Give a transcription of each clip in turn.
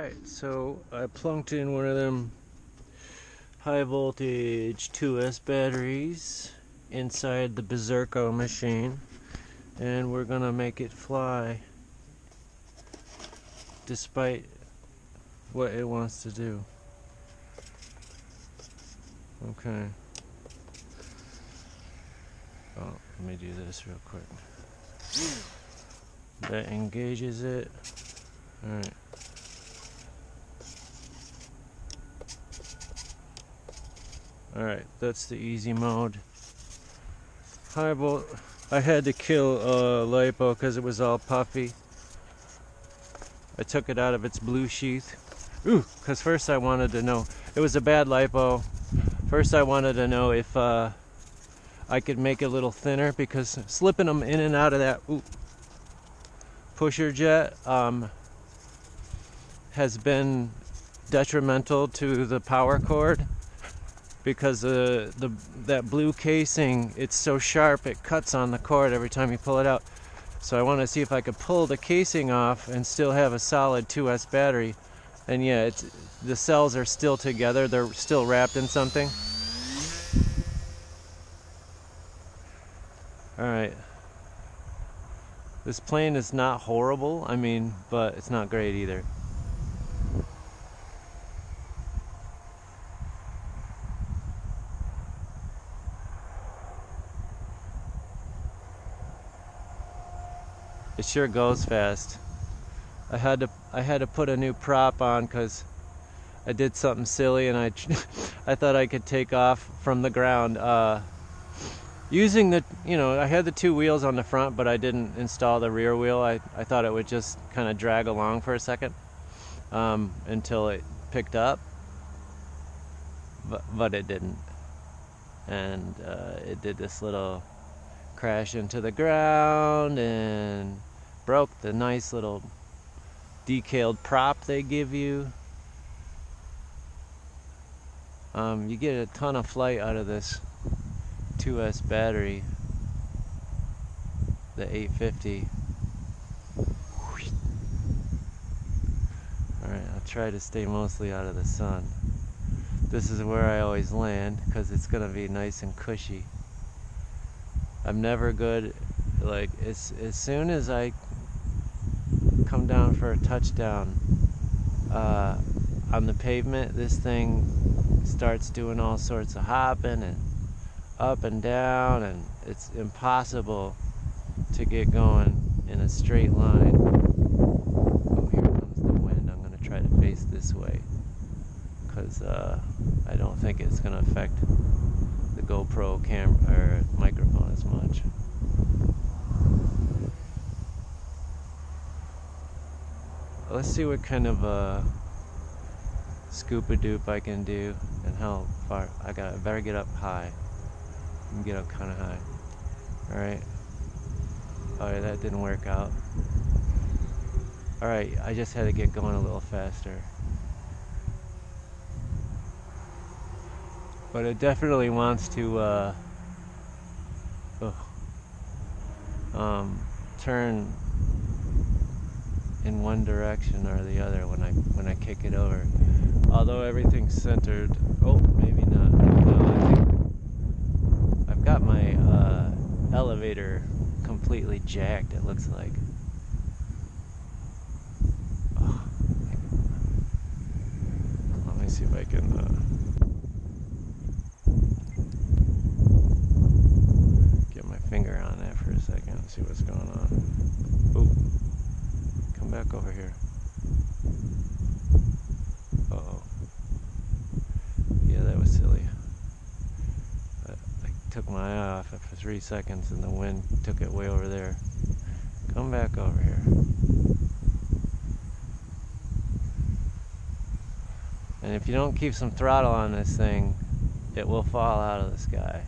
Alright, so I plunked in one of them high voltage 2S batteries inside the Berserko machine, and we're gonna make it fly despite what it wants to do. Okay. Oh, let me do this real quick. That engages it. Alright. Alright, that's the easy mode. High volt. I had to kill LiPo because it was all puffy. I took it out of its blue sheath. Because first I wanted to know. It was a bad LiPo. First I wanted to know if I could make it a little thinner, because slipping them in and out of that pusher jet has been detrimental to the power cord, because that blue casing, it's so sharp it cuts on the cord every time you pull it out. So I want to see if I could pull the casing off and still have a solid 2S battery. And yeah, the cells are still together, they're still wrapped in something. Alright. This plane is not horrible, but it's not great either. It sure goes fast. I had to put a new prop on because I did something silly, and I thought I could take off from the ground using I had the two wheels on the front, but I didn't install the rear wheel. I thought it would just kind of drag along for a second until it picked up, but it didn't, and it did this little crash into the ground and broke the nice little decaled prop they give you. You get a ton of flight out of this 2S battery, the 850. Alright, I'll try to stay mostly out of the sun. This is where I always land because it's gonna be nice and cushy. I'm never good, like as soon as I come down for a touchdown on the pavement, this thing starts doing all sorts of hopping and up and down, and it's impossible to get going in a straight line. Oh, here comes the wind. I'm going to try to face this way because I don't think it's going to affect the GoPro camera or microphone as much. Let's see what kind of scoop-a-doop I can do and how far. I better get up high. Get up kind of high. Alright. Oh yeah, that didn't work out. Alright, I just had to get going a little faster. But it definitely wants to turn in one direction or the other when I kick it over. Although everything's centered. Oh, maybe not. No, I think I've got my elevator completely jacked, it looks like. Oh, let me see if I can get my finger on that for a second and see what's going on. Oh, come back over here. Uh-oh. Yeah, that was silly. I took my eye off it for 3 seconds and the wind took it way over there. Come back over here. And if you don't keep some throttle on this thing, it will fall out of the sky.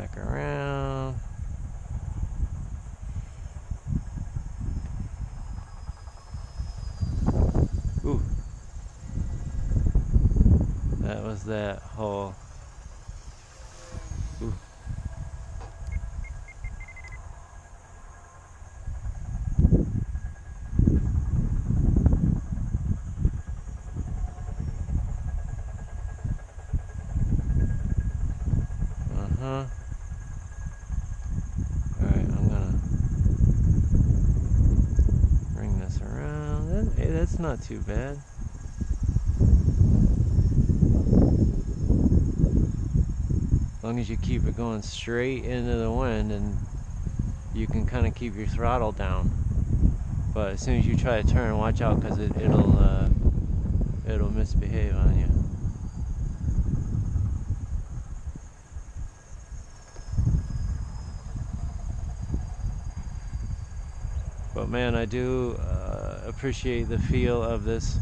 back around. Ooh. That was that hole. Ooh. Uh-huh. Alright, I'm gonna bring this around. Hey, that's not too bad. As long as you keep it going straight into the wind, and you can kind of keep your throttle down. But as soon as you try to turn, watch out, because it'll misbehave on you. But man, I do appreciate the feel of this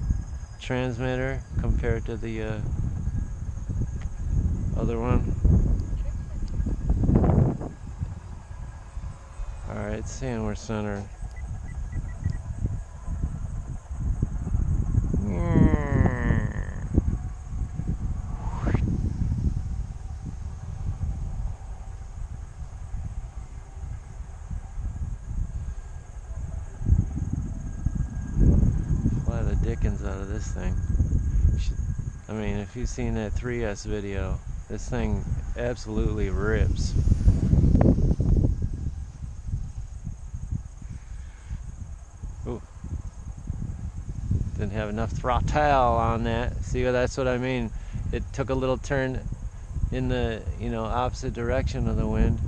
transmitter compared to the other one. Alright, it's saying we're centered. Fly the dickens out of this thing. I mean, if you've seen that 3S video, this thing absolutely rips. Ooh. Didn't have enough throttle on that. See, that's what I mean. It took a little turn in the, opposite direction of the wind.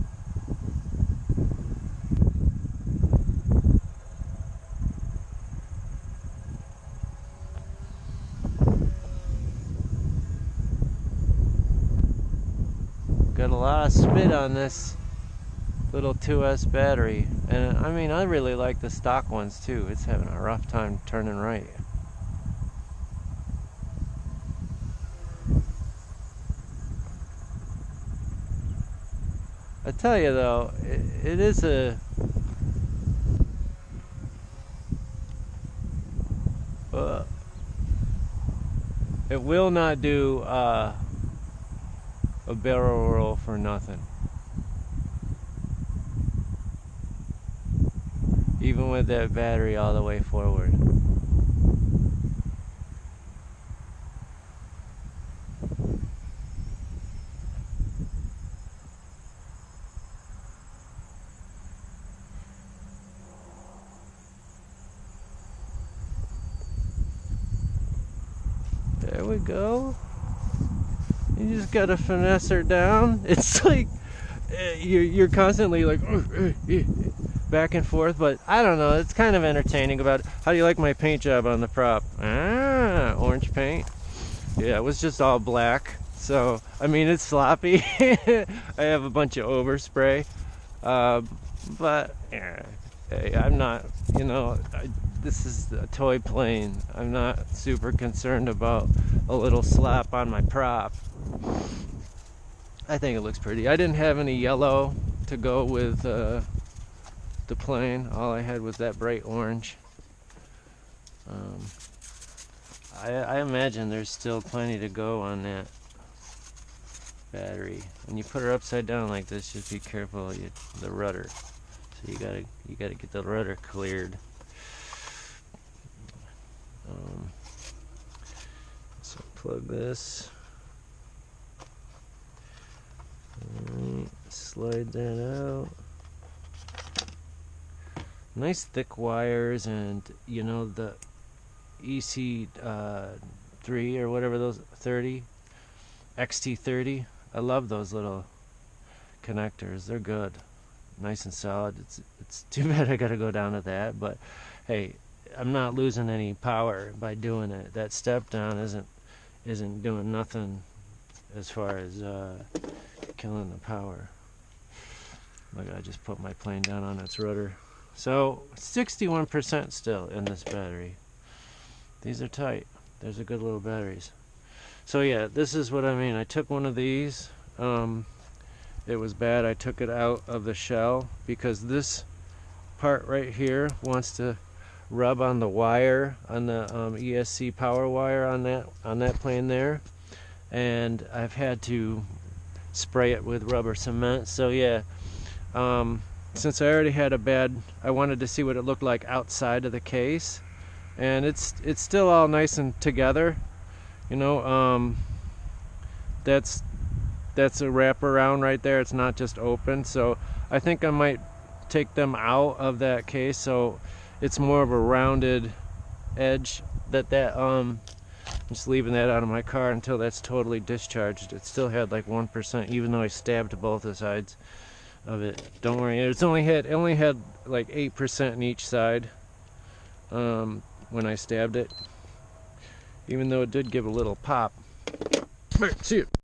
Got a lot of spit on this little 2S battery, and I mean, I really like the stock ones too. It's having a rough time turning right. I tell you though, it is a it will not do a barrel roll for nothing. Even with that battery all the way forward. There we go. You just gotta finesse her down. It's like you're constantly like back and forth, but I don't know. It's kind of entertaining. About how do you like my paint job on the prop? Orange paint. Yeah, it was just all black. So I mean, it's sloppy. I have a bunch of overspray, but yeah, hey, I'm not. This is a toy plane. I'm not super concerned about a little slap on my prop. I think it looks pretty. I didn't have any yellow to go with the plane. All I had was that bright orange. I imagine there's still plenty to go on that battery. When you put her upside down like this, just be careful the rudder. So you gotta get the rudder cleared. So plug this. Alright, slide that out. Nice thick wires, and the EC3 or whatever, those 30 XT30. I love those little connectors. They're good, nice and solid. It's too bad I gotta go down to that, but hey, I'm not losing any power by doing it. That step down isn't doing nothing as far as killing the power. Look, I just put my plane down on its rudder. So 61% still in this battery. These are tight. Those are good little batteries. So yeah, this is what I mean. I took one of these. it was bad, I took it out of the shell because this part right here wants to rub on the wire, on the ESC power wire on that plane there, and I've had to spray it with rubber cement. So yeah, since I already had a bad, I wanted to see what it looked like outside of the case, and it's still all nice and together, you know. That's a wraparound right there. It's not just open. So I think I might take them out of that case so it's more of a rounded edge. I'm just leaving that out of my car until that's totally discharged. It still had like 1%, even though I stabbed both the sides of it. Don't worry, it only had like 8% in each side when I stabbed it, even though it did give a little pop. All right, see you.